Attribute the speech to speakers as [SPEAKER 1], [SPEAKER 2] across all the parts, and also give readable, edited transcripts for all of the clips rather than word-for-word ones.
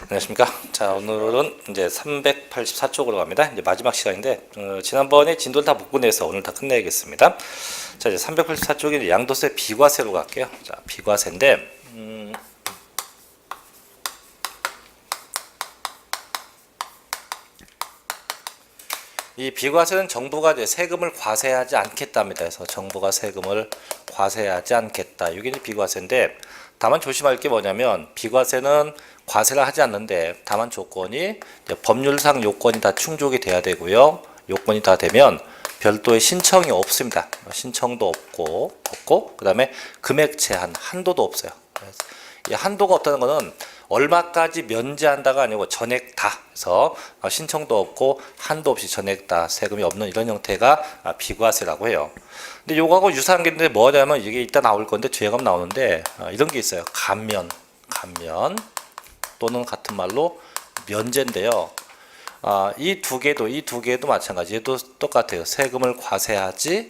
[SPEAKER 1] 안녕하십니까. 자, 오늘은 이제 384쪽으로 갑니다. 이제 마지막 시간인데, 지난번에 진도를 다 못 끝내서 오늘 다 끝내야겠습니다. 자, 이제 384쪽이 양도세 비과세로 갈게요. 자, 비과세인데, 이 비과세는 정부가 이제 세금을 과세하지 않겠답니다. 그래서 정부가 세금을 과세하지 않겠다. 이게 이제 비과세인데, 다만 조심할 게 뭐냐면 비과세는 과세를 하지 않는데 다만 조건이 법률상 요건이 다 충족이 돼야 되고요. 요건이 다 되면 별도의 신청이 없습니다. 신청도 없고 그다음에 금액 제한 한도도 없어요. 이 한도가 없다는 것은 얼마까지 면제한다가 아니고 전액 다 해서 신청도 없고 한도 없이 전액 다 세금이 없는 이런 형태가 비과세라고 해요. 근데 요거하고 유사한 게 있는데 뭐냐면 이게 이따 나올 건데 뒤에 가면 나오는데 이런 게 있어요. 감면 또는 같은 말로 면제인데요. 이 두 개도 마찬가지. 얘도 똑같아요. 세금을 과세하지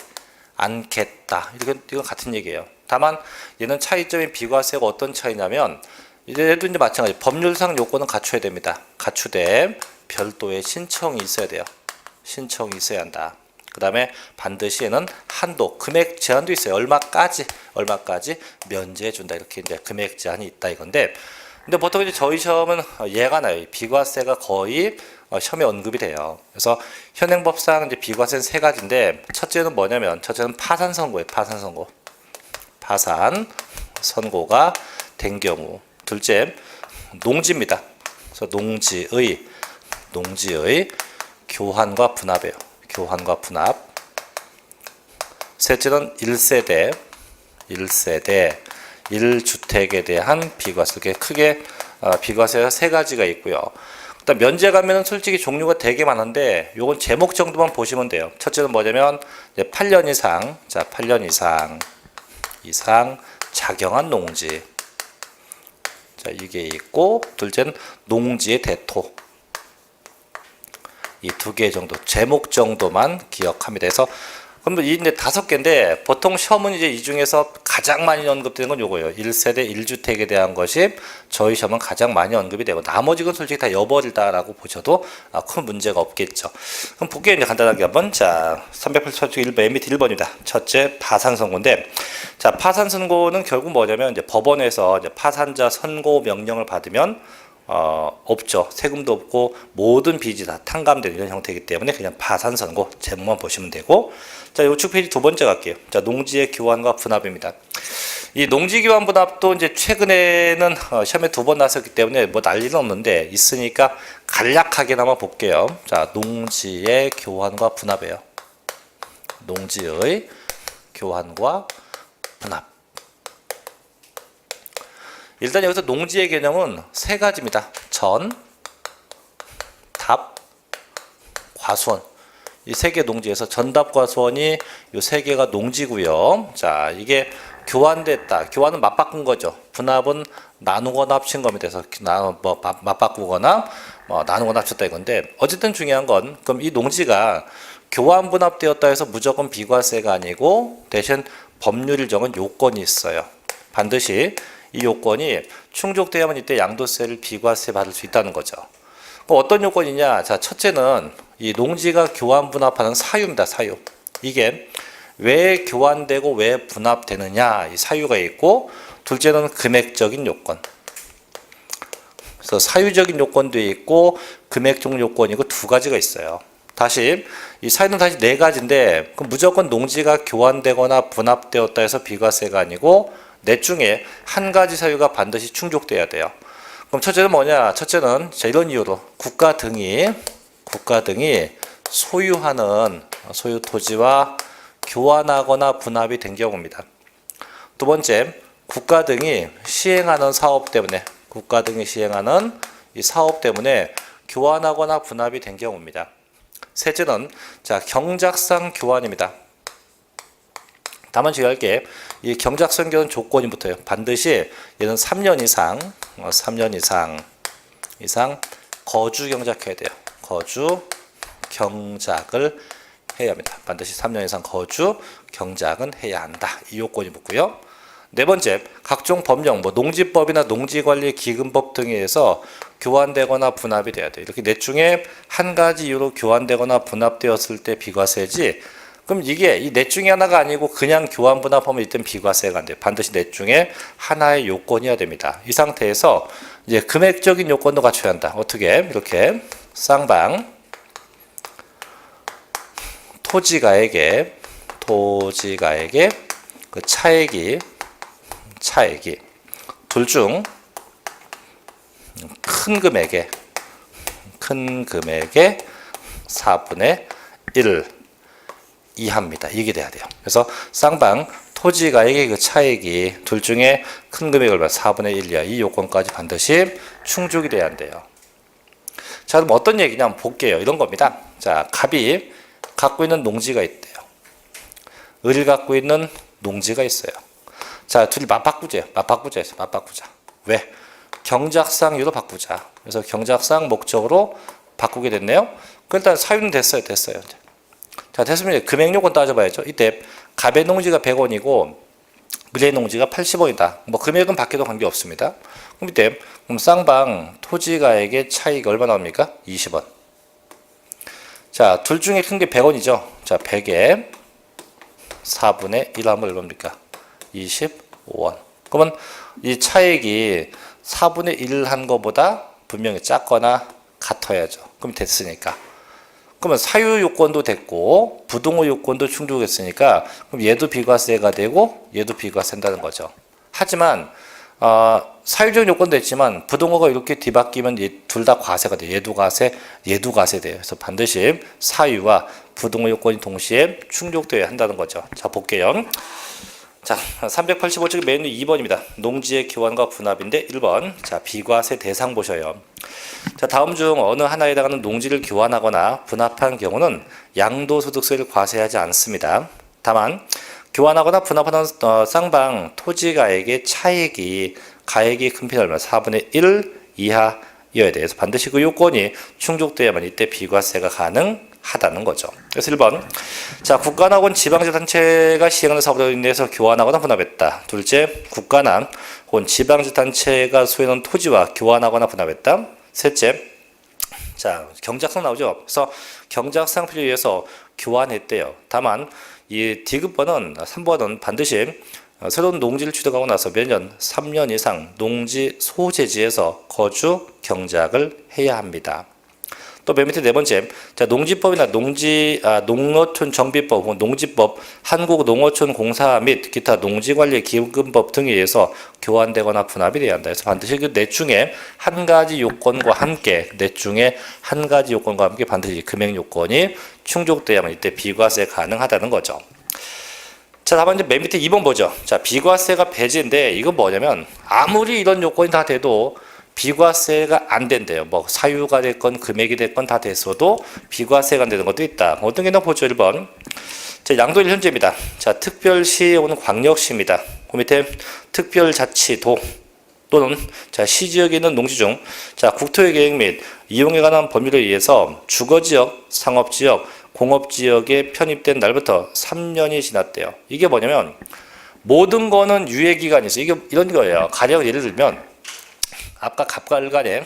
[SPEAKER 1] 않겠다. 이건 같은 얘기예요. 다만 얘는 차이점이 비과세가 어떤 차이냐면 얘도 이제 마찬가지. 법률상 요건은 갖춰야 됩니다. 갖추되 별도의 신청이 있어야 돼요. 신청이 있어야 한다. 그 다음에 반드시 얘는 한도, 금액 제한도 있어요. 얼마까지 면제해 준다. 이렇게 이제 금액 제한이 있다 이건데, 근데 보통 이제 저희 시험은 예가 나요. 비과세가 거의 시험에 언급이 돼요. 그래서 현행법상 이제 비과세는 세 가지인데, 첫째는 뭐냐면, 첫째는 파산 선고예요. 파산 선고가 된 경우. 둘째, 농지입니다. 그래서 농지의 교환과 분합이에요. 교환과 분합. 셋째는 1세대 1주택에 대한 비과세. 크게 비과세가 세 가지가 있고요. 일단 면제 가면은 솔직히 종류가 되게 많은데 요건 제목 정도만 보시면 돼요. 첫째는 뭐냐면 8년 이상, 8년 이상 작용한 농지. 자, 이게 있고, 둘째는 농지의 대토. 이 두 개 정도, 제목 정도만 기억합니다. 그래서 그럼 이제 5개인데 보통 시험은 이제 이 중에서 가장 많이 언급되는 건 요거예요. 1세대 1주택에 대한 것이 저희 시험은 가장 많이 언급이 되고, 나머지 건 솔직히 다 여버리다라고 보셔도 큰 문제가 없겠죠. 그럼 볼게요. 이제 간단하게 한번. 자, 384쪽 1번, 맨 밑에 1번입니다. 첫째, 파산 선고인데, 자, 파산 선고는 결국 뭐냐면 이제 법원에서 이제 파산자 선고 명령을 받으면 없죠. 세금도 없고 모든 빚이 다 탕감되는 이런 형태이기 때문에 그냥 파산 선고 제목만 보시면 되고, 자, 우측 페이지 두 번째 갈게요. 자, 농지의 교환과 분합입니다. 이 농지 교환 분합도 이제 최근에는 시험에 2번 나왔기 때문에 뭐 난리는 없는데 있으니까 간략하게나마 볼게요. 자, 농지의 교환과 분합이에요. 농지의 교환과 분합. 일단 여기서 농지의 개념은 세 가지입니다. 전, 답, 과수원. 이 세 개 농지에서 전답, 과수원이 이 세 개가 농지고요. 자, 이게 교환됐다. 교환은 맞바꾼 거죠. 분합은 나누거나 합친 겁니다. 그래서 맞바꾸거나 나누거나 합쳤다 이건데, 어쨌든 중요한 건 그럼 이 농지가 교환 분합되었다 해서 무조건 비과세가 아니고 대신 법률이 정한 요건이 있어요. 반드시 이 요건이 충족되어야만 이때 양도세를 비과세 받을 수 있다는 거죠. 어떤 요건이냐? 자, 첫째는 이 농지가 교환 분합하는 사유입니다. 사유. 이게 왜 교환되고 왜 분합되느냐? 이 사유가 있고, 둘째는 금액적인 요건. 그래서 사유적인 요건도 있고 금액적 요건이고 두 가지가 있어요. 다시 이 사유는 다시 네 가지인데, 그럼 무조건 농지가 교환되거나 분합되었다 해서 비과세가 아니고 넷 중에 한 가지 사유가 반드시 충족돼야 돼요. 그럼 첫째는 뭐냐? 첫째는 자, 이런 이유로 국가 등이 소유하는 소유 토지와 교환하거나 분합이 된 경우입니다. 두 번째, 국가 등이 시행하는 사업 때문에 이 사업 때문에 교환하거나 분합이 된 경우입니다. 셋째는 자, 경작상 교환입니다. 다만 주의할 게 이 경작상 교환 조건이 붙어요. 반드시 얘는 3년 이상 거주 경작해야 돼요. 거주 경작을 해야 합니다. 반드시 3년 이상 거주 경작은 해야 한다. 이 요건이 붙고요. 네 번째, 각종 법령, 뭐 농지법이나 농지관리기금법 등에 의해서 교환되거나 분합이 돼야 돼요. 이렇게 넷 중에 한 가지 이유로 교환되거나 분합되었을 때 비과세지. 그럼 이게 이 넷 중에 하나가 아니고 그냥 교환 분합하면 이때는 비과세가 안 돼요. 반드시 넷 중에 하나의 요건이어야 됩니다. 이 상태에서 이제 금액적인 요건도 갖춰야 한다. 어떻게? 이렇게 쌍방 토지가액의 그 차액이 둘 중 큰 금액의 4분의 1 이하입니다. 이게 돼야 돼요. 그래서 쌍방 토지가액의 그 차액이 둘 중에 큰 금액이 얼마? 4분의 1 이하. 이 요건까지 반드시 충족이 돼야 한대요. 자, 그럼 어떤 얘기냐 한번 볼게요. 이런 겁니다. 자, 갑이 갖고 있는 농지가 있대요. 을이 갖고 있는 농지가 있어요. 자, 둘이 맞바꾸자. 왜? 경작상유로 바꾸자. 그래서 경작상 목적으로 바꾸게 됐네요. 그 일단 사유는 됐어요. 자, 됐으면 이제 금액 요건 따져봐야죠. 이때 갑의 농지가 100원이고 을의 농지가 80원이다. 뭐 금액은 바뀌어도 관계없습니다. 그럼 이때 쌍방 토지가액의 차이가 얼마 나옵니까? 20원. 자, 둘 중에 큰 게 100원이죠. 자, 100에 4분의 1 하면 얼마입니까? 25원. 그러면 이 차액이 4분의 1 한 거보다 분명히 작거나 같아야죠. 그럼 됐으니까. 그러면 사유 요건도 됐고 부동호 요건도 충족했으니까 그럼 얘도 비과세가 되고 얘도 비과세한다는 거죠. 하지만 사유적 요건도 있지만 부동호가 이렇게 뒤바뀌면 둘 다 과세가 돼요. 얘도 과세 돼요. 그래서 반드시 사유와 부동호 요건이 동시에 충족되어야 한다는 거죠. 자, 볼게요. 자, 385쪽의 메뉴 2번입니다. 농지의 교환과 분합인데 1번. 자, 비과세 대상 보셔요. 자, 다음 중 어느 하나에 해당하는 농지를 교환하거나 분합한 경우는 양도소득세를 과세하지 않습니다. 다만 교환하거나 분합하는 쌍방 토지가액의 차액이 가액이 큰 편이 얼마? 4분의 1 이하여야 돼요. 그래서 반드시 그 요건이 충족돼야만 이때 비과세가 가능하다는 거죠. 그래서 1번. 자, 국가나 혹은 지방자치단체가 시행하는 사업으로 인해서 교환하거나 분합했다. 둘째, 국가나 혹은 지방자치단체가 소유하는 토지와 교환하거나 분합했다. 셋째, 자, 경작상 나오죠. 그래서 경작상 필요에 의해서 교환했대요. 다만 이 디귿번은 3번은 반드시 새로운 농지를 취득하고 나서 몇 년? 3년 이상 농지 소재지에서 거주 경작을 해야 합니다. 또 맨 밑에 네 번째, 자, 농지법이나 농어촌 정비법 혹은 농지법, 한국농어촌공사 및 기타 농지관리기금법 등에 의해서 교환되거나 분합이 돼야 한다. 그래서 반드시 그 넷 중에 한 가지 요건과 함께 반드시 금액 요건이 충족돼야만 이때 비과세 가능하다는 거죠. 자, 다만 이제 맨 밑에 2번 보죠. 자, 비과세가 배제인데 이건 뭐냐면 아무리 이런 요건이 다 돼도 비과세가 안 된대요. 뭐 사유가 됐건 금액이 됐건 다 됐어도 비과세가 안 되는 것도 있다. 어떤 게 보죠? 1번. 자, 양도일 현재입니다. 자, 특별시 혹은 광역시입니다. 그 밑에 특별자치도 또는 자, 시지역에 있는 농지 중 자, 국토의 계획 및 이용에 관한 법률에 의해서 주거지역, 상업지역, 공업지역에 편입된 날부터 3년이 지났대요. 이게 뭐냐면 모든 거는 유예기간이 있어요. 이게 이런 거예요. 가령 예를 들면 아까 갑과 을 간에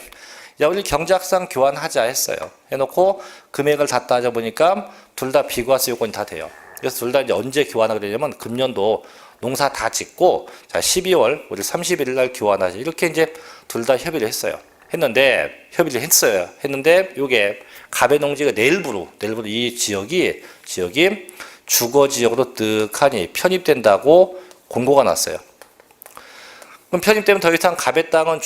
[SPEAKER 1] 야, 우리 경작상 교환하자 했어요. 해놓고 금액을 다 따져보니까 둘 다 비과세 요건이 다 돼요. 그래서 둘 다 이제 언제 교환하게 되냐면 금년도 농사 다 짓고 자, 12월 우리 31일 날 교환하자. 이렇게 이제 둘 다 협의를 했는데 요게 갑의 농지가 내일부로 이 지역이 주거지역으로 뜩하니 편입된다고 공고가 났어요. 그럼 편입되면 더 이상 갑의 땅은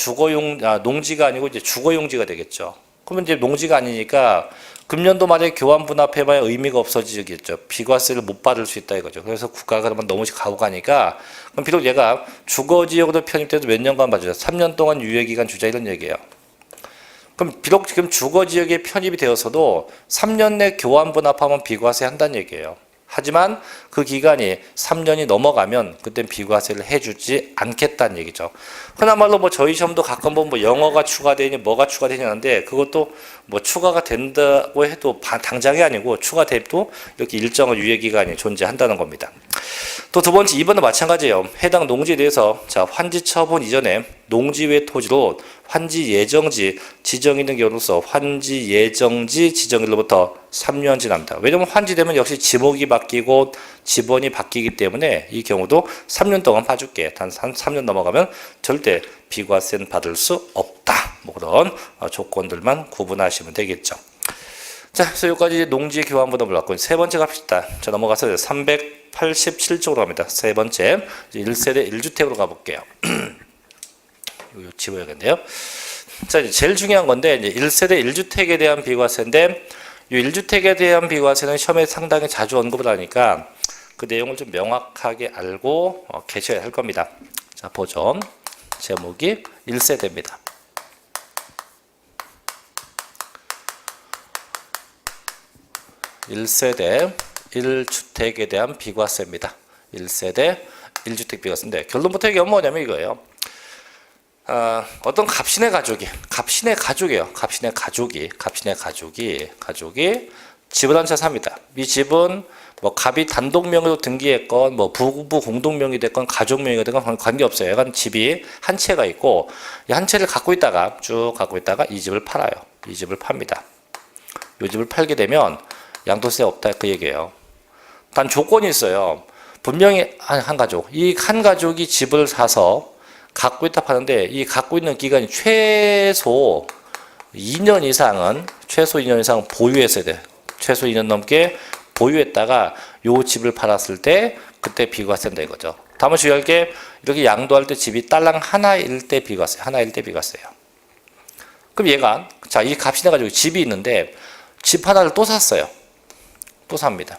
[SPEAKER 1] 농지가 아니고 이제 주거용지가 되겠죠. 그러면 이제 농지가 아니니까 금년도 말에 교환 분합해봐야 의미가 없어지겠죠. 비과세를 못 받을 수 있다 이거죠. 그래서 국가가 그러면 너무 가고 가니까 그럼 비록 얘가 주거지역으로 편입돼도 몇 년간 봐주자. 3년 동안 유예기간 주자 이런 얘기예요. 그럼 비록 지금 주거지역에 편입이 되어서도 3년 내 교환 분합하면 비과세 한다는 얘기예요. 하지만 그 기간이 3년이 넘어가면 그땐 비과세를 해주지 않겠다는 얘기죠. 흔한 말로 뭐 저희 시험도 가끔 보면 뭐 영어가 추가되니 뭐가 추가되냐는데 그것도 뭐 추가가 된다고 해도 당장이 아니고 추가돼도 이렇게 일정한 유예 기간이 존재한다는 겁니다. 또 두 번째 2번도 마찬가지예요. 해당 농지에 대해서 자 환지 처분 이전에 농지 외 토지로 환지 예정지 지정이 있는 경우로서 환지 예정지 지정일로부터 3년 지납니다. 왜냐면 환지되면 역시 지목이 바뀌고 지번이 바뀌기 때문에 이 경우도 3년 동안 봐줄게. 단 3년 넘어가면 절대 비과세는 받을 수 없다. 뭐 그런 조건들만 구분하시면 되겠죠. 자, 그래서 여기까지 농지 교환부담을 봤고 세 번째 갑시다. 자, 넘어가서 387쪽으로 갑니다. 세 번째 1세대 1주택으로 가볼게요. 이거 지워야겠네요. 자, 이제 제일 중요한 건데 이제 1세대 1주택에 대한 비과세인데 이 1주택에 대한 비과세는 시험에 상당히 자주 언급을 하니까 그 내용을 좀 명확하게 알고 계셔야 할 겁니다. 자, 보죠. 제목이 1세대입니다. 1세대 1주택에 대한 비과세입니다. 1세대 1주택 비과세인데 결론부터 얘기하면 뭐냐면 이거예요. 어떤 갑신의 가족이에요. 갑신의 가족이 집을 한 채 삽니다. 이 집은 뭐 갑이 단독 명의로 등기했건 뭐 부부 공동 명의 됐건 가족 명의가 됐건 관계없어요. 약간 집이 한 채가 있고 이 한 채를 쭉 갖고 있다가 이 집을 팔아요. 이 집을 팝니다. 이 집을 팔게 되면 양도세 없다 그 얘기예요. 단 조건이 있어요. 분명히 한 가족, 이 한 가족이 집을 사서 갖고 있다 파는데 이 갖고 있는 기간이 최소 2년 이상은 보유했어야 돼. 최소 2년 넘게 보유했다가 요 집을 팔았을 때 그때 비과세인다 이거죠. 다만 주의할 게 이렇게 양도할 때 집이 딸랑 하나일 때 비과세예요. 그럼 얘가 자, 이 값이 나가지고 집이 있는데 집 하나를 또 샀어요. 또 삽니다.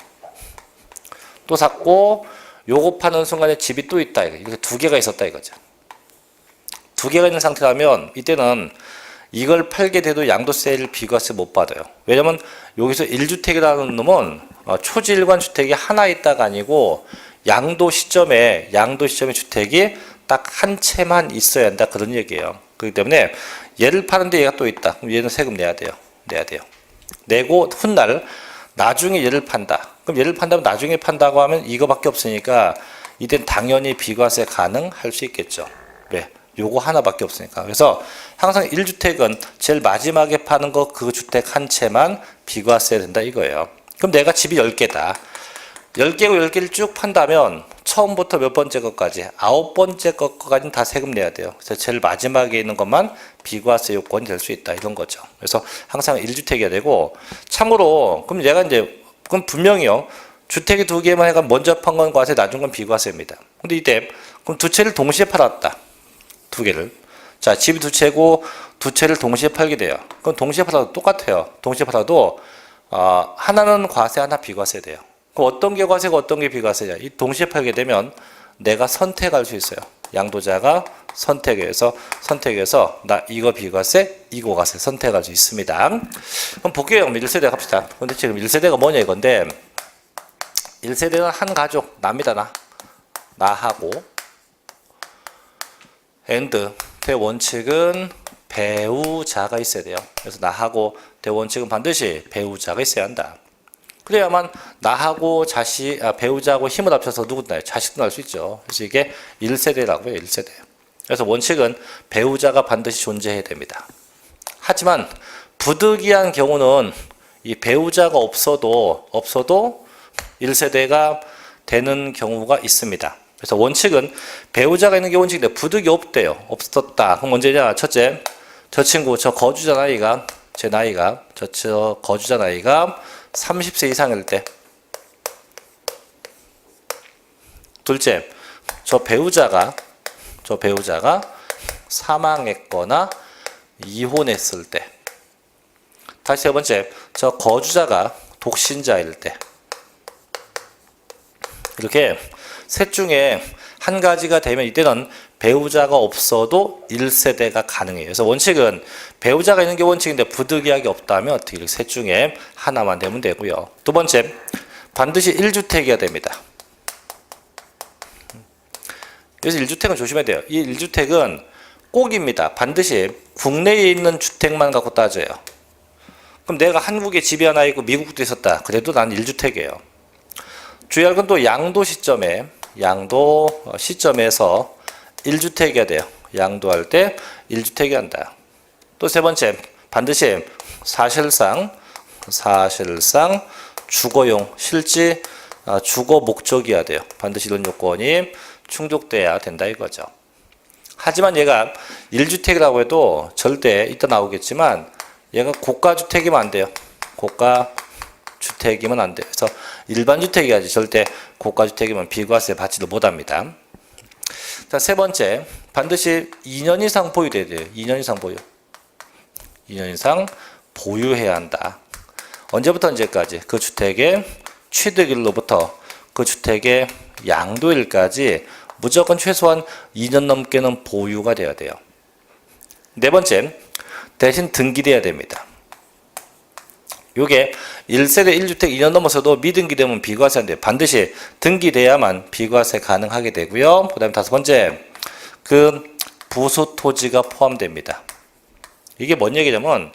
[SPEAKER 1] 또 샀고 요거 파는 순간에 집이 또 있다. 이렇게 두 개가 있었다 이거죠. 두 개가 있는 상태라면 이때는 이걸 팔게 돼도 양도세를 비과세 못 받아요. 왜냐면 여기서 1주택이라는 놈은 초지일관 주택이 하나 있다가 아니고 양도 시점에 주택이 딱 한 채만 있어야 한다 그런 얘기예요. 그렇기 때문에 얘를 파는데 얘가 또 있다. 그럼 얘는 세금 내야 돼요. 내고 훗날 나중에 얘를 판다. 그럼 얘를 판다면 나중에 판다고 하면 이거밖에 없으니까 이땐 당연히 비과세 가능할 수 있겠죠. 왜? 요거 하나밖에 없으니까. 그래서 항상 1주택은 제일 마지막에 파는 거 그 주택 한 채만 비과세 된다 이거예요. 그럼 내가 집이 10개다. 10개고 10개를 쭉 판다면 처음부터 몇 번째 것까지 9번째 것까지는 다 세금 내야 돼요. 그래서 제일 마지막에 있는 것만 비과세 요건이 될 수 있다 이런 거죠. 그래서 항상 1주택이어야 되고 참고로 그럼 얘가 이제 그럼 분명히요. 주택이 두 개만 해가 먼저 판 건 과세 나중 건 비과세입니다. 근데 이때 그럼 두 채를 동시에 팔았다. 두 개를. 자, 집이 두 채고 두 채를 동시에 팔게 돼요. 그럼 동시에 팔아도 똑같아요. 동시에 팔아도 하나는 과세 하나 비과세 돼요. 그럼 어떤 게 과세고 어떤 게 비과세냐? 이 동시에 팔게 되면 내가 선택할 수 있어요. 양도자가 선택해서 나 이거 비과세, 이거 과세 선택할 수 있습니다. 그럼 볼게요. 1세대 갑시다. 근데 지금 1세대가 뭐냐 이건데 1세대는 한 가족, 나하고 and 대원칙은 배우자가 있어야 돼요. 그래서 나하고 대원칙은 반드시 배우자가 있어야 한다. 그래야만 나하고 배우자하고 힘을 합쳐서 누구도 나요? 자식도 날 수 있죠. 그래서 이게 1세대라고 해요. 1세대. 그래서 원칙은 배우자가 반드시 존재해야 됩니다. 하지만 부득이한 경우는 이 배우자가 없어도 1세대가 되는 경우가 있습니다. 그래서 원칙은 배우자가 있는 게 원칙인데 부득이 없었다. 그럼 언제냐? 첫째, 저 친구, 저 거주자 나이가 30세 이상일 때. 둘째, 저 배우자가 사망했거나 이혼했을 때. 다시 세 번째, 저 거주자가 독신자일 때. 이렇게 셋 중에 한 가지가 되면 이때는 배우자가 없어도 1세대가 가능해요. 그래서 원칙은 배우자가 있는 게 원칙인데 부득이하게 없다면 어떻게 이렇게 셋 중에 하나만 되면 되고요. 두 번째, 반드시 1주택이어야 됩니다. 그래서 1주택은 조심해야 돼요. 이 1주택은 꼭입니다. 반드시 국내에 있는 주택만 갖고 따져요. 그럼 내가 한국에 집이 하나 있고 미국도 있었다. 그래도 난 1주택이에요. 주의할 건 또 양도 시점에서 1주택이어야 돼요. 양도할 때 1주택이 한다. 또 세 번째, 반드시 사실상 주거용, 실지 주거 목적이어야 돼요. 반드시 이런 요건이 충족돼야 된다 이거죠. 하지만 얘가 1주택이라고 해도 절대 이따 나오겠지만 얘가 고가주택이면 안 돼요. 고가주택이면 안 돼요. 그래서 일반주택이야지 절대 고가주택이면 비과세 받지도 못합니다. 자, 세 번째, 반드시 2년 이상 보유돼야 돼요. 2년 이상 보유. 2년 이상 보유해야 한다. 언제부터 언제까지? 그 주택의 취득일로부터 그 주택의 양도일까지 무조건 최소한 2년 넘게는 보유가 돼야 돼요. 네 번째, 대신 등기돼야 됩니다. 요게 1세대 1주택 2년 넘어서도 미등기되면 비과세인데 반드시 등기돼야만 비과세 가능하게 되고요. 그 다음에 다섯 번째, 그 부수 토지가 포함됩니다. 이게 뭔 얘기냐면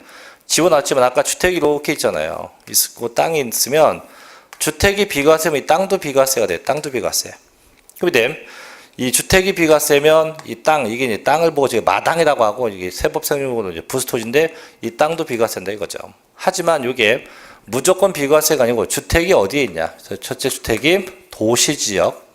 [SPEAKER 1] 지워놨지만 아까 주택이 이렇게 있잖아요. 있고 땅이 있으면 주택이 비과세면 이 땅도 비과세가 돼. 땅도 비과세. 그런데 이 주택이 비과세면 이 땅, 이게 이제 땅을 보고 지금 마당이라고 하고 이게 세법상용으로 이제 부수토지인데 이 땅도 비과세인다 이거죠. 하지만 이게 무조건 비과세가 아니고 주택이 어디에 있냐. 첫째 주택이 도시지역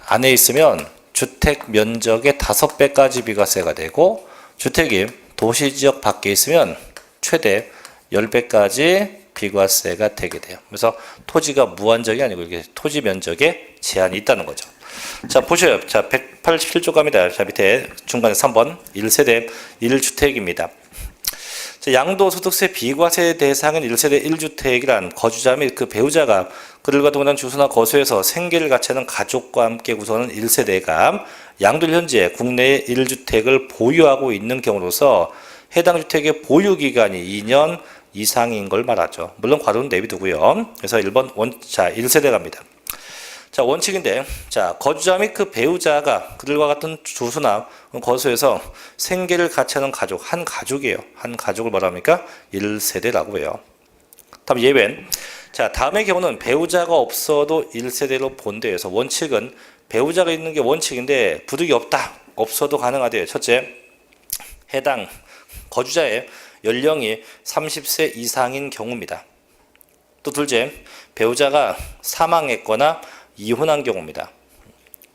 [SPEAKER 1] 안에 있으면 주택 면적의 5배까지 비과세가 되고 주택이 도시지역 밖에 있으면 최대 10배까지 비과세가 되게 돼요. 그래서 토지가 무한정이 아니고 이게 토지 면적에 제한이 있다는 거죠. 자, 보셔요. 자, 187조 갑니다. 자, 밑에 중간에 3번 1세대 1주택입니다. 자, 양도소득세 비과세 대상은 1세대 1주택이란 거주자 및 그 배우자가 그들과 동일한 주소나 거소에서 생계를 같이 하는 가족과 함께 구성하는 1세대가 양도일 현재 국내에 1주택을 보유하고 있는 경우로서 해당 주택의 보유기간이 2년 이상인 걸 말하죠. 물론 괄호는 내비두고요. 그래서 1번 자, 1세대 갑니다. 자, 원칙인데, 자, 거주자 및 그 배우자가 그들과 같은 주소나 거소에서 생계를 같이 하는 가족, 한 가족이에요. 한 가족을 말합니까? 1세대라고 해요. 다음 예외는, 자, 다음의 경우는 배우자가 없어도 1세대로 본대요. 그래서 원칙은 배우자가 있는 게 원칙인데, 부득이 없어도 가능하대요. 첫째, 해당 거주자의 연령이 30세 이상인 경우입니다. 또 둘째, 배우자가 사망했거나 이혼한 경우입니다.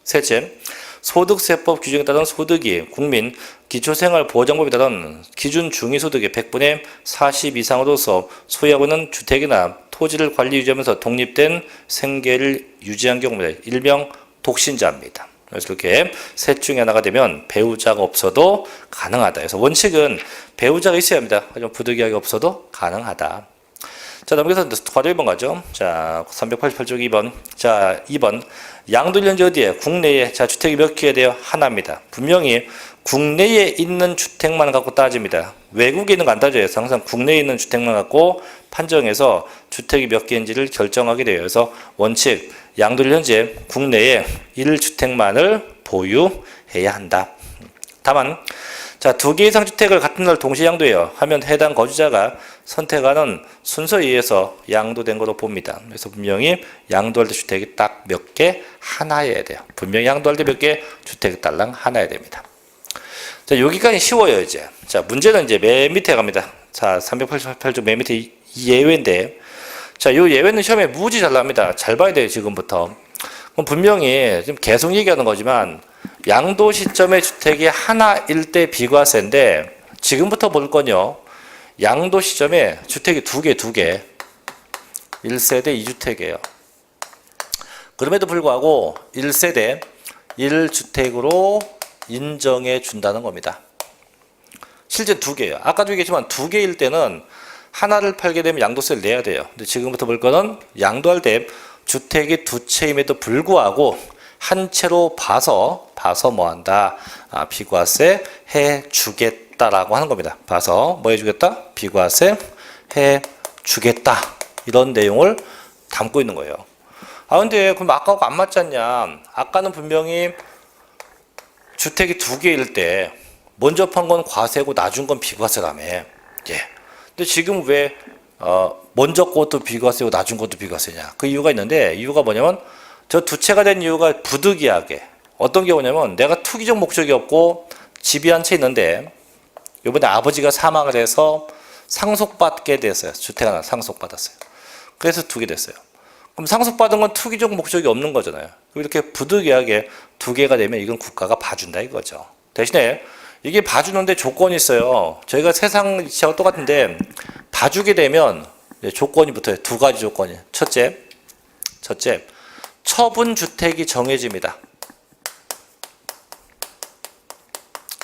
[SPEAKER 1] 셋째, 소득세법 규정에 따른 소득이 국민 기초생활보장법에 따른 기준 중위소득의 100분의 40 이상으로서 소유하고 있는 주택이나 토지를 관리 유지하면서 독립된 생계를 유지한 경우입니다. 일명 독신자입니다. 그래서 이렇게 셋 중에 하나가 되면 배우자가 없어도 가능하다. 그래서 원칙은 배우자가 있어야 합니다. 하지만 부득이하게 없어도 가능하다. 자, 넘겨서 괄호 1번 가죠. 자, 388쪽 2번. 자, 2번. 양도일 현재 어디에? 국내에. 자, 주택이 몇 개에 돼요? 하나입니다. 분명히 국내에 있는 주택만 갖고 따집니다. 외국에 있는 거 안 따져요. 항상 국내에 있는 주택만 갖고 판정해서 주택이 몇 개인지를 결정하게 돼요. 그래서 원칙, 양도일 현재 국내에 1주택만을 보유해야 한다. 다만, 자, 2개 이상 주택을 같은 날 동시에 양도해요. 하면 해당 거주자가 선택하는 순서에 의해서 양도된 것으로 봅니다. 그래서 분명히 양도할 때 주택이 딱 몇 개? 하나여야 돼요. 분명히 양도할 때 몇 개? 주택이 딸랑 하나여야 됩니다. 자, 여기까지 쉬워요, 이제. 자, 문제는 이제 맨 밑에 갑니다. 자, 388쪽 맨 밑에 이 예외인데, 자, 요 예외는 시험에 무지 잘 나옵니다. 잘 봐야 돼요, 지금부터. 그럼 분명히 지금 계속 얘기하는 거지만, 양도 시점의 주택이 하나일 때 비과세인데, 지금부터 볼 건요, 양도 시점에 주택이 두 개. 1세대 2주택이에요. 그럼에도 불구하고 1세대 1주택으로 인정해 준다는 겁니다. 실제 2개예요. 아까도 얘기했지만 2개일 때는 하나를 팔게 되면 양도세를 내야 돼요. 근데 지금부터 볼 거는 양도할 때 주택이 2채임에도 불구하고 한 채로 봐서 뭐 한다? 비과세 해 주겠다라고 하는 겁니다. 봐서 뭐 해주겠다? 비과세 해 주겠다. 이런 내용을 담고 있는 거예요. 근데 그럼 아까하고 안 맞지 않냐? 아까는 분명히 주택이 2개일 때 먼저 판 건 과세고 나중 건 비과세라며. 예. 근데 지금 왜 먼저 것도 비과세고 나중 것도 비과세냐? 그 이유가 있는데 이유가 뭐냐면 저 두 채가 된 이유가 부득이하게 어떤 경우냐면 내가 투기적 목적이 없고 집이 한 채 있는데 이번에 아버지가 사망을 해서 상속받게 됐어요. 주택 하나 상속받았어요. 그래서 두 개 됐어요. 그럼 상속받은 건 투기적 목적이 없는 거잖아요. 이렇게 부득이하게 두 개가 되면 이건 국가가 봐준다 이거죠. 대신에 이게 봐주는데 조건이 있어요. 저희가 세상 이치하고 똑같은데 봐주게 되면 조건이 붙어요. 두 가지 조건이. 첫째, 처분 주택이 정해집니다.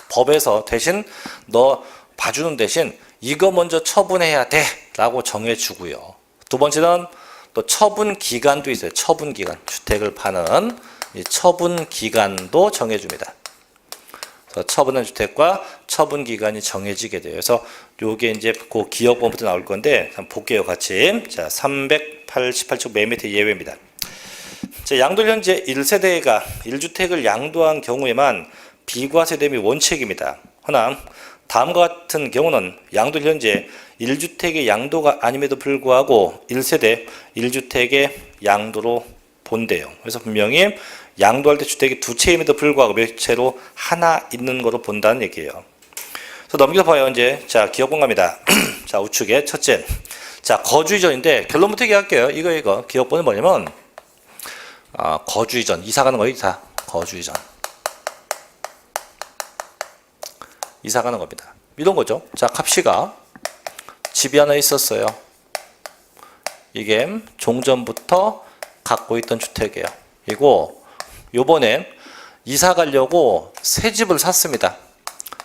[SPEAKER 1] 법에서 대신 너 봐주는 대신 이거 먼저 처분해야 돼 라고 정해주고요. 두 번째는 또 처분 기간도 있어요. 처분 기간. 주택을 파는 이 처분 기간도 정해줍니다. 그래서 처분한 주택과 처분 기간이 정해지게 돼요. 그래서 요게 이제 그 기억법부터 나올 건데 한번 볼게요, 같이. 자, 388쪽 맨 밑에 예외입니다. 자, 양도 현재 1세대가 1주택을 양도한 경우에만 비과세됨이 원칙입니다. 허나 다음과 같은 경우는 양도 현재 1주택의 양도가 아님에도 불구하고 1세대 1주택의 양도로 본대요. 그래서 분명히 양도할 때 주택이 두 채임에도 불구하고 몇 채로 하나 있는 거로 본다는 얘기예요. 그래서 넘겨서 봐요. 이제 자, 기억본 갑니다. 자, 우측에 첫째. 자, 거주 이전인데 결론부터 얘기할게요. 이거 기억본은 뭐냐면 거주 이전, 이사 가는 거예요. 거주 이전. 이사 가는 겁니다. 이런 거죠. 자, 갑시가 집이 하나 있었어요. 이게 종전부터 갖고 있던 주택이에요. 이거 요번에 이사 가려고 새 집을 샀습니다.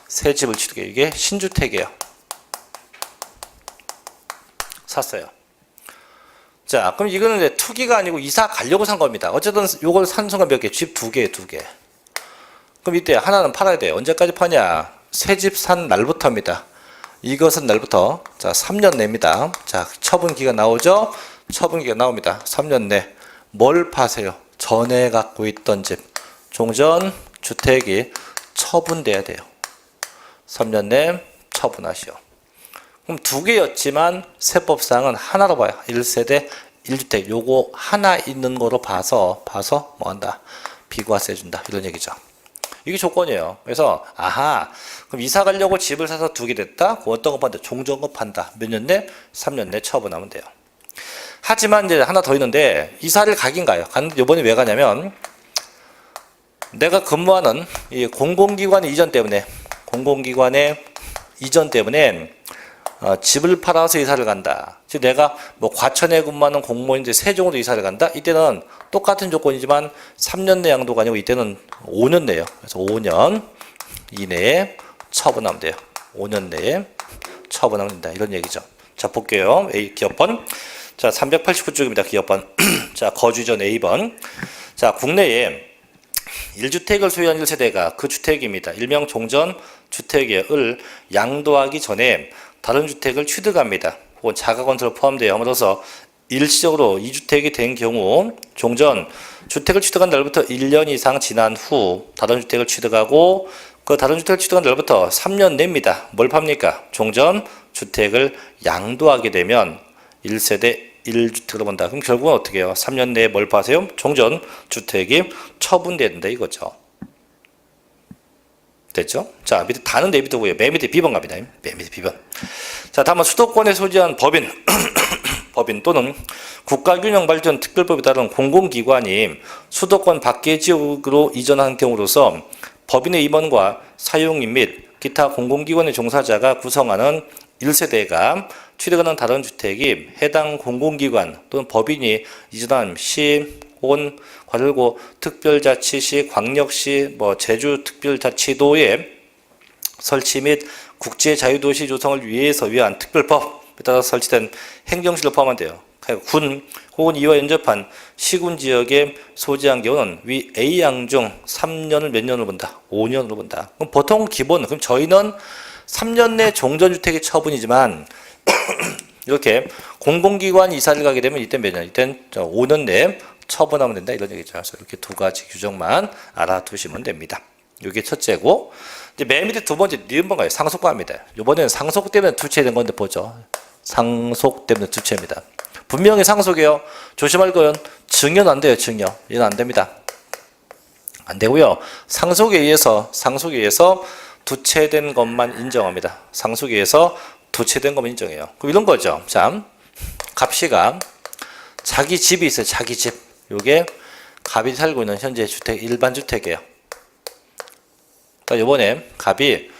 [SPEAKER 1] 새 집을 지게 이게 신주택이에요. 샀어요. 자, 그럼 이거는 이제 투기가 아니고 이사 가려고 산 겁니다. 어쨌든 요걸 산 순간 몇 개? 집 두 개. 그럼 이때 하나는 팔아야 돼요. 언제까지 파냐? 새 집 산 날부터입니다. 이것은 날부터 자 3년 내입니다. 자, 처분 기간 나오죠? 처분 기간 나옵니다. 3년 내. 뭘 파세요? 전에 갖고 있던 집. 종전 주택이 처분돼야 돼요. 3년 내 처분하시오. 그럼 두 개였지만 세법상은 하나로 봐요. 1세대 1주택. 요거 하나 있는 거로 봐서 뭐 한다? 비과세 준다. 이런 얘기죠. 이게 조건이에요. 그래서 그럼 이사 가려고 집을 사서 두 개 됐다? 어떤 거 판다? 종전거 판다. 몇 년 내? 3년 내 처분하면 돼요. 하지만 이제 하나 더 있는데 이사를 가긴 가요. 갔는데 이번에 왜 가냐면 내가 근무하는 이 공공기관의 이전 때문에 집을 팔아서 이사를 간다. 즉 내가 뭐 과천에 근무하는 공무원인데 세종으로 이사를 간다. 이때는 똑같은 조건이지만 3년 내 양도가 아니고 이때는 5년 내요. 그래서 5년 이내에 처분하면 돼요. 5년 내에 처분하면 된다. 이런 얘기죠. 자, 볼게요. A 기업번. 자, 389쪽입니다. 기업번. 자, 거주 전 A번. 자, 국내에 1주택을 소유한 1세대가 그 주택입니다. 일명 종전 주택을 양도하기 전에 다른 주택을 취득합니다. 혹은 자가건설 포함되어 함으로써 일시적으로 2주택이 된 경우 종전 주택을 취득한 날부터 1년 이상 지난 후 다른 주택을 취득하고 그 다른 주택을 취득한 날부터 3년 내입니다. 뭘 팝니까? 종전 주택을 양도하게 되면 1세대 1주택으로 본다. 그럼 결국은 어떻게 해요? 3년 내에 뭘 파세요? 종전 주택이 처분된다 이거죠. 됐죠? 자, 밑에 다는 내비두고요. 맨 밑에 B번 갑니다. 맨 밑에 B번. 자, 다음은 수도권에 소지한 법인 법인 또는 국가균형발전 특별법에 따른 공공기관이 수도권 밖의 지역으로 이전한 경우로서 법인의 임원과 사용인 및 기타 공공기관의 종사자가 구성하는 1세대가 취득하는 다른 주택이 해당 공공기관 또는 법인이 이전한 시 혹은 괄호 특별자치시, 광역시, 제주특별자치도의 설치 및 국제자유도시 조성을 위한 특별법에 따라 설치된 행정시를 포함한대요. 군 혹은 이와 연접한 시군 지역에 소지한 경우는 위 A양 중 3년을 몇 년으로 본다? 5년으로 본다. 그럼 보통 기본, 그럼 저희는 3년 내 종전주택의 처분이지만 이렇게 공공기관 이사를 가게 되면 이때 몇 년? 이때는 5년 내에 처분하면 된다 이런 얘기죠. 그래서 이렇게 두 가지 규정만 알아두시면 됩니다. 이게 첫째고 이제 맨 밑에 두 번째 니은번가요. 상속과입니다. 이번에는 상속 때문에 투체된 건데 보죠. 상속되는 주체입니다. 분명히 상속이에요. 조심할 건 증여는 안 돼요. 증여. 이건 안 됩니다. 안 되고요. 상속에 의해서 두체된 것만 인정합니다. 상속에 의해서 두체된 것만 인정해요. 그럼 이런 거죠. 자, 갑씨가 자기 집이 있어요. 자기 집. 요게 갑이 살고 있는 현재 주택, 일반 주택이에요. 그러니까 요번에 갑이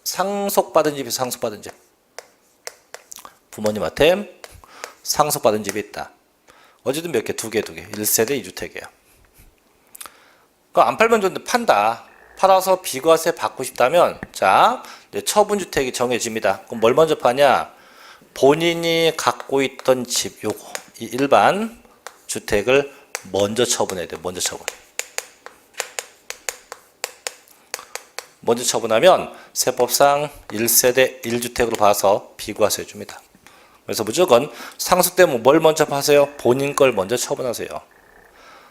[SPEAKER 1] 상속받은 집이 상속받은 집. 부모님한테 상속받은 집이 있다. 어쨌든 몇 개? 두 개. 1세대 2주택이에요. 그러니까 안 팔면 좋은데 판다. 팔아서 비과세 받고 싶다면, 자, 이제 처분주택이 정해집니다. 그럼 뭘 먼저 파냐? 본인이 갖고 있던 집, 요거, 이 일반 주택을 먼저 처분해야 돼요. 먼저 처분. 먼저 처분하면 세법상 1세대 1주택으로 봐서 비과세 해줍니다. 그래서 무조건 상속되면 뭘 먼저 파세요? 본인 걸 먼저 처분하세요.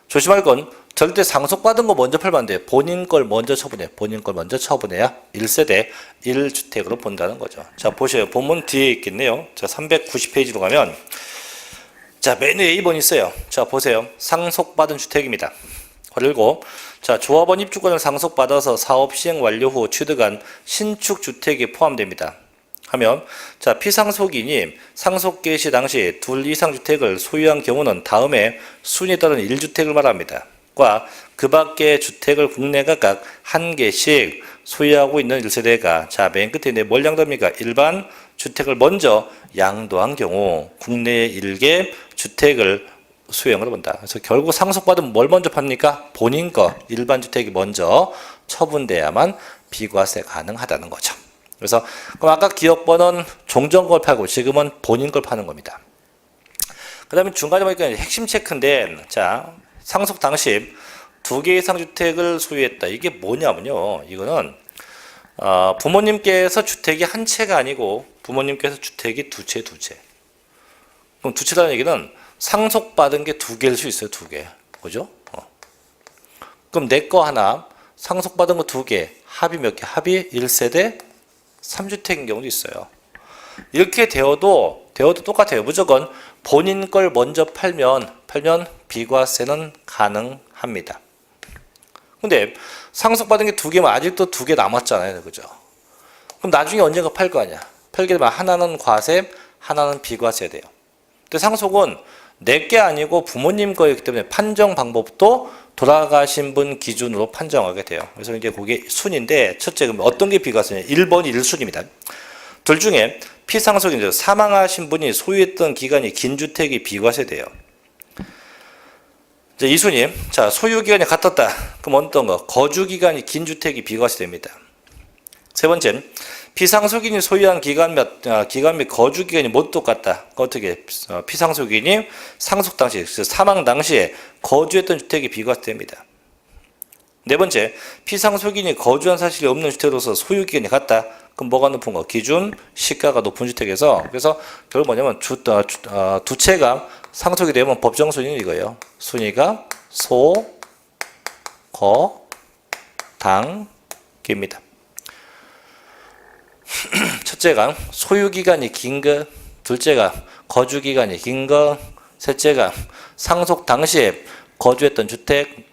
[SPEAKER 1] 조심할 건 절대 상속받은 거 먼저 팔면 안 돼요. 본인 걸 먼저 처분해. 본인 걸 먼저 처분해야 1세대 1주택으로 본다는 거죠. 자, 보세요. 본문 뒤에 있겠네요. 자, 390페이지로 가면 자, 맨 위에 2번 있어요. 자, 보세요. 상속받은 주택입니다. 그리고 자, 조합원 입주권을 상속받아서 사업 시행 완료 후 취득한 신축 주택이 포함됩니다. 하면 자, 피상속인이 상속 개시 당시 둘 이상 주택을 소유한 경우는 다음에 순위에 따른 1주택을 말합니다. 과 그 밖의 주택을 국내 각각 한 개씩 소유하고 있는 1세대가 자, 맨 끝에 있는 뭘 양도합니까? 일반 주택을 먼저 양도한 경우 국내에 1개 주택을 수용을 본다. 그래서 결국 상속받으면 뭘 먼저 팝니까? 본인 거 일반 주택이 먼저 처분돼야만 비과세 가능하다는 거죠. 그래서 그럼 아까 기업번은 종전 걸 팔고 지금은 본인 걸 파는 겁니다. 그 다음에 중간에 보니까 핵심 체크인데 자, 상속 당시 2개 이상 주택을 소유했다. 이게 뭐냐면요. 이거는 부모님께서 주택이 한 채가 아니고 부모님께서 주택이 두 채. 그럼 두 채라는 얘기는 상속받은 게 2개일 수 있어요. 2개. 그죠? 그럼 내 거 하나 상속받은 거 2개. 합이 몇 개? 합이 1세대 3주택인 경우도 있어요. 이렇게 되어도 똑같아요. 무조건 본인 걸 먼저 팔면 비과세는 가능합니다. 근데 상속받은 게 2개면 아직도 2개 남았잖아요. 그죠? 그럼 나중에 언젠가 팔 거 아니야. 팔게 되면 하나는 과세, 하나는 비과세 돼요. 근데 상속은 내 게 아니고 부모님 거이기 때문에 판정 방법도 돌아가신 분 기준으로 판정하게 돼요. 그래서 이제 그게 순인데 첫째 그럼 어떤 게 비과세냐? 1번이 1순입니다. 둘 중에 피상속인 사망하신 분이 소유했던 기간이 긴 주택이 비과세돼요. 이제 2순위 자, 소유 기간이 같았다. 그럼 어떤 거? 거주 기간이 긴 주택이 비과세됩니다. 세 번째 피상속인이 소유한 기간 및 거주 기간이 못 똑같다. 어떻게? 피상속인이 상속 당시, 사망 당시에 거주했던 주택이 비과세됩니다. 네 번째, 피상속인이 거주한 사실이 없는 주택으로서 소유 기간이 같다. 그럼 뭐가 높은 거? 기준 시가가 높은 주택에서 그래서 결국 뭐냐면 두 채가 상속이 되면 법정 순위는 이거예요. 순위가 소, 거, 당, 기입니다. 첫째가 소유기간이 긴 거, 둘째가 거주기간이 긴 거, 셋째가 상속 당시에 거주했던 주택,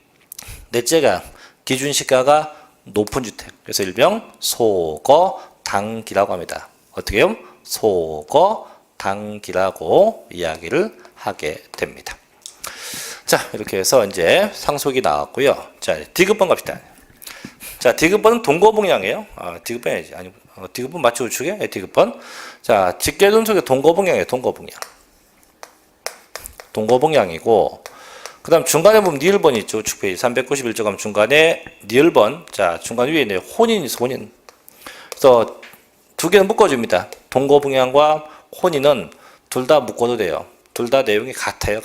[SPEAKER 1] 넷째가 기준시가가 높은 주택. 그래서 일명 소거 당기라고 합니다. 어떻게 해요? 소거 당기라고 이야기를 하게 됩니다. 자, 이렇게 해서 이제 상속이 나왔고요. 자, 디귿번 갑시다. 자, 디귿번은 동거봉양이에요. 디귿번이지. 아니, 디귿번 맞죠? 우측에? 네, 디귿번. 자, 직계존속의 동거봉양이에요. 동거봉양이고, 그 다음 중간에 보면 니을번 있죠. 우측 페이지 391쪽 가면 중간에 니을번. 자, 중간 위에 있네요. 혼인이 있어, 혼인. 그래서 두 개는 묶어줍니다. 동거봉양과 혼인은 둘 다 묶어도 돼요. 둘 다 내용이 같아요.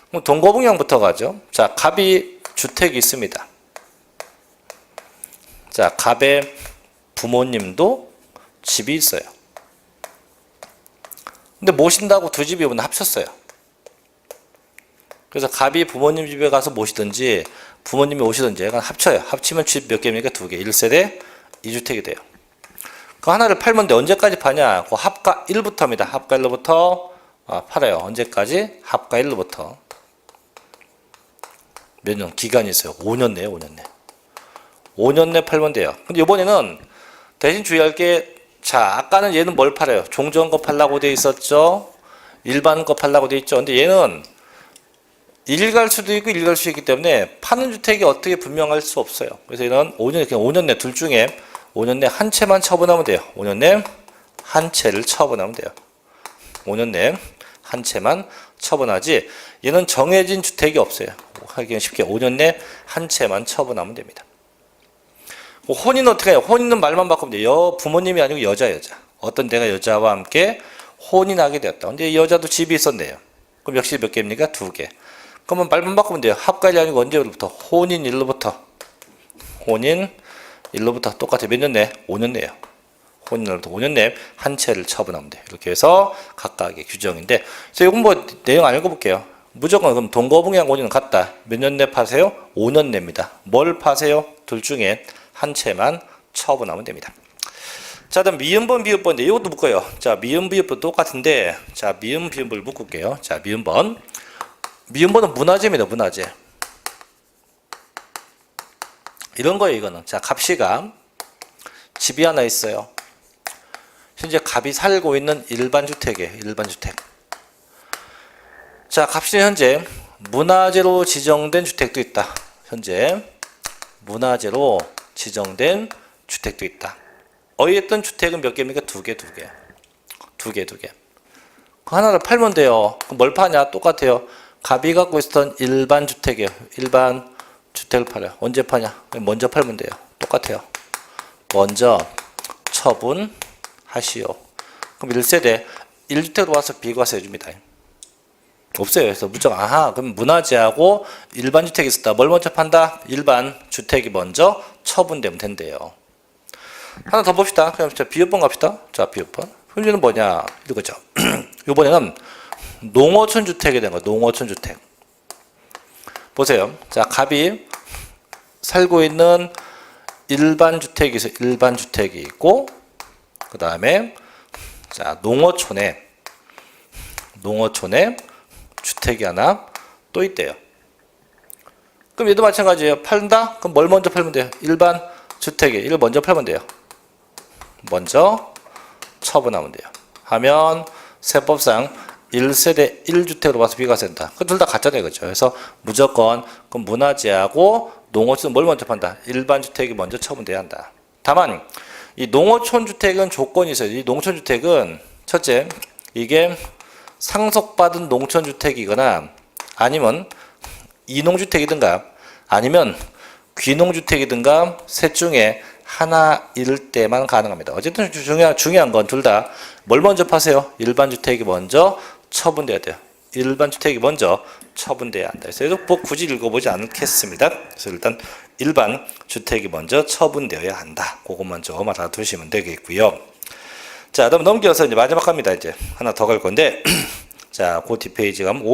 [SPEAKER 1] 그럼 동거봉양부터 가죠. 자, 갑이 주택이 있습니다. 자, 갑의 부모님도 집이 있어요. 근데 모신다고 두 집이 합쳤어요. 그래서 갑이 부모님 집에 가서 모시든지 부모님이 오시든지 약간 합쳐요. 합치면 집 몇 개입니까? 2개. 1세대 2주택이 돼요. 그 하나를 팔면 돼. 언제까지 파냐? 그 합가 1부터입니다. 합가 1로부터 팔아요. 언제까지? 합가 1로부터. 몇 년? 기간이 있어요. 5년 내요. 5년 내. 5년 내 팔면 돼요. 근데 이번에는 대신 주의할 게, 자, 아까는 얘는 뭘 팔아요? 종전 거 팔라고 돼 있었죠? 일반 거 팔라고 돼 있죠? 근데 얘는 일갈 수도 있고 일갈 수 있기 때문에 파는 주택이 어떻게 분명할 수 없어요. 그래서 얘는 5년, 그냥 5년 내 둘 중에 5년 내 한 채만 처분하면 돼요. 5년 내 한 채를 처분하면 돼요. 5년 내 한 채만 처분하지, 얘는 정해진 주택이 없어요. 하기 쉽게 5년 내 한 채만 처분하면 됩니다. 혼인은 어떻게 해요? 혼인은 말만 바꾸면 돼요. 부모님이 아니고 여자. 어떤 데가 여자와 함께 혼인하게 되었다. 근데 이 여자도 집이 있었네요. 그럼 역시 몇 개입니까? 2개. 그러면 말만 바꾸면 돼요. 합가일이 아니고 언제부터? 혼인일로부터. 혼인일로부터 똑같아요. 몇 년 내? 5년 내요. 혼인일로부터 5년 내 한 채를 처분하면 돼요. 이렇게 해서 각각의 규정인데, 그래서 이건 뭐 내용 안 읽어볼게요. 무조건 그럼 동거분양 혼인은 같다. 몇 년 내 파세요? 5년 내입니다. 뭘 파세요? 둘 중에 한 채만 처분하면 됩니다. 자, 다음 미음번, 비읍번인데 이것도 묶어요. 자, 미음, 비읍번 똑같은데, 자, 미음, 비읍번을 묶을게요. 자, 미음번. 미음번은 문화재입니다. 문화재. 이런 거예요, 이거는. 자, 갑씨가 집이 하나 있어요. 현재 갑이 살고 있는 일반 주택이에요. 일반 주택. 자, 갑씨는 현재 문화재로 지정된 주택도 있다. 현재 문화재로 지정된 주택도 있다. 어이했던 주택은 몇 개입니까? 2개. 그 하나를 팔면 돼요. 그럼 뭘 파냐? 똑같아요. 갑이 갖고 있었던 일반 주택이에요. 일반 주택을 팔아요. 언제 파냐? 먼저 팔면 돼요. 똑같아요. 먼저 처분하시오. 그럼 1세대 1주택으로 와서 비과세 해줍니다. 없어요. 그래서 무조건 그럼 문화재하고 일반 주택이 있었다. 뭘 먼저 판다? 일반 주택이 먼저 처분되면 된대요. 하나 더 봅시다. 그럼 비읍번 갑시다. 자, 비읍번. 현재는 뭐냐? 이거죠. 이번에는 농어촌 주택이 된 거예요. 농어촌 주택. 보세요. 자, 갑이 살고 있는 일반 주택이 있어요. 일반 주택이 있고, 그 다음에 자, 농어촌에 주택이 하나 또 있대요. 그럼 얘도 마찬가지예요. 팔다? 그럼 뭘 먼저 팔면 돼요? 일반 주택에 이걸 먼저 팔면 돼요. 먼저 처분하면 돼요. 하면 세법상 1세대 1주택으로 봐서 비과세된다. 그 둘 다 같잖아요. 그렇죠? 그래서 무조건 그럼 문화재하고 농어촌은 뭘 먼저 판다? 일반 주택이 먼저 처분돼야 한다. 다만 이 농어촌 주택은 조건이 있어요. 이 농촌 주택은 첫째, 이게 상속받은 농촌 주택이거나 아니면 이농주택이든가 아니면 귀농주택이든가 셋 중에 하나일 때만 가능합니다. 어쨌든 중요한 건 둘 다 뭘 먼저 파세요? 일반 주택이 먼저 처분돼야 돼요. 일반 주택이 먼저 처분돼야 한다. 그래서 뭐 굳이 읽어보지 않겠습니다. 그래서 일단 일반 주택이 먼저 처분되어야 한다. 그것만 좀 알아두시면 되겠고요. 자, 그럼 넘겨서 이제 마지막 갑니다. 이제 하나 더 갈 건데, 자, 그 뒷페이지 가면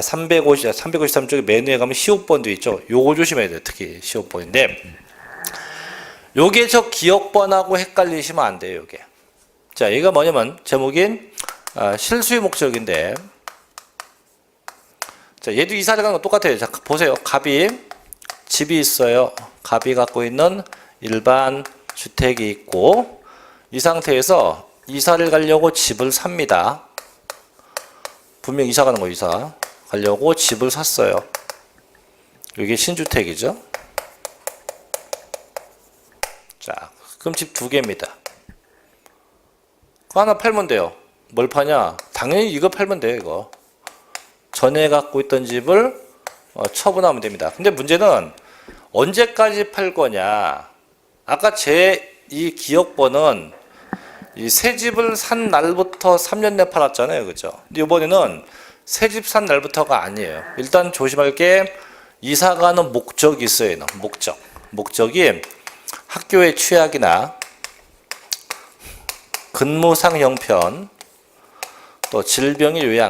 [SPEAKER 1] 353 쪽에 맨 위에 가면 시옷번도 있죠. 요거 조심해야 돼요. 특히 시옷번인데, 요게 저 기억번하고 헷갈리시면 안 돼요. 요게. 자, 얘가 뭐냐면 제목인 실수의 목적인데, 자, 얘도 이사를 가는 거 똑같아요. 자, 보세요. 갑이 집이 있어요. 갑이 갖고 있는 일반 주택이 있고, 이 상태에서 이사를 가려고 집을 삽니다. 분명 이사 가는 거 이사 가려고 집을 샀어요. 이게 신주택이죠. 자, 그럼 집 2개입니다. 그거 하나 팔면 돼요. 뭘 파냐? 당연히 이거 팔면 돼요. 이거 전에 갖고 있던 집을 처분하면 됩니다. 근데 문제는 언제까지 팔 거냐? 아까 제 이 기억번은 이 새 집을 산 날부터 3년 내 팔았잖아요. 그죠? 근데 이번에는 새 집 산 날부터가 아니에요. 일단 조심할 게 이사 가는 목적이 있어요. 목적이 학교의 취약이나 근무상 형편, 또 질병의 요양,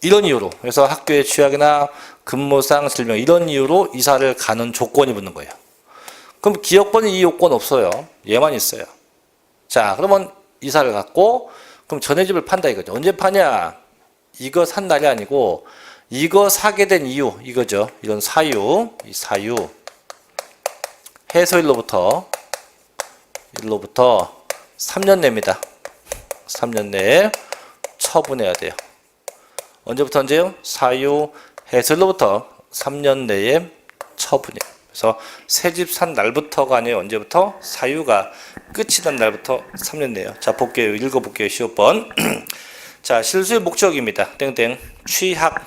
[SPEAKER 1] 이런 이유로, 그래서 학교의 취약이나 근무상 질병 이런 이유로 이사를 가는 조건이 붙는 거예요. 그럼 기업권은 이 요건 없어요. 얘만 있어요. 자, 그러면 이사를 갖고 그럼 전에 집을 판다 이거죠. 언제 파냐? 이거 산 날이 아니고 이거 사게 된 이유 이거죠. 이건 사유, 이 사유 해소일로부터 3년 내입니다. 3년 내에 처분해야 돼요. 언제부터 언제요? 사유 해소일로부터 3년 내에 처분이에요. 그래서 새 집 산 날부터가 아니에요. 언제부터? 사유가 끝이 난 날부터 3년 내요. 자, 볼게요. 읽어볼게요. 15번. 자, 실수의 목적입니다. 땡땡. 취학,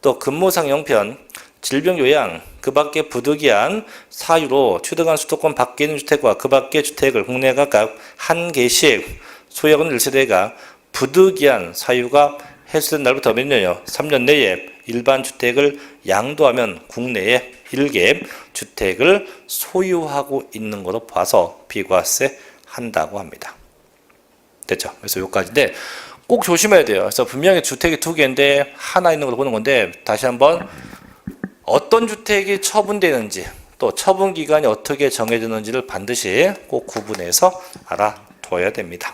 [SPEAKER 1] 또 근무상 형편, 질병 요양, 그 밖에 부득이한 사유로 취득한 수도권 밖에 있는 주택과 그 밖의 주택을 국내 각각 한 개씩 소유하고는 1세대가 부득이한 사유가 해소된 날부터 몇 년이요? 3년 내에 일반 주택을 양도하면 국내에 1개 주택을 소유하고 있는 것으로 봐서 비과세 한다고 합니다. 됐죠? 그래서 여기까지인데 꼭 조심해야 돼요. 그래서 분명히 주택이 2개인데 하나 있는 걸로 보는 건데 다시 한번 어떤 주택이 처분되는지 또 처분 기간이 어떻게 정해지는지를 반드시 꼭 구분해서 알아둬야 됩니다.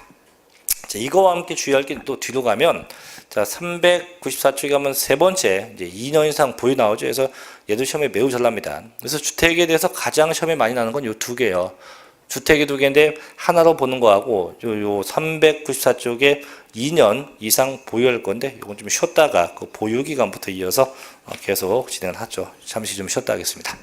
[SPEAKER 1] 자, 이거와 함께 주의할 게 또 뒤로 가면 자, 394쪽에 가면 세 번째 이제 2년 이상 보유 나오죠. 그래서 얘도 시험에 매우 잘 납니다. 그래서 주택에 대해서 가장 시험에 많이 나는 건 요 2개예요. 주택이 2개인데 하나로 보는 거하고 요 394쪽에 2년 이상 보유할 건데 이건 좀 쉬었다가 그 보유 기간부터 이어서 계속 진행을 하죠. 잠시 좀 쉬었다 하겠습니다.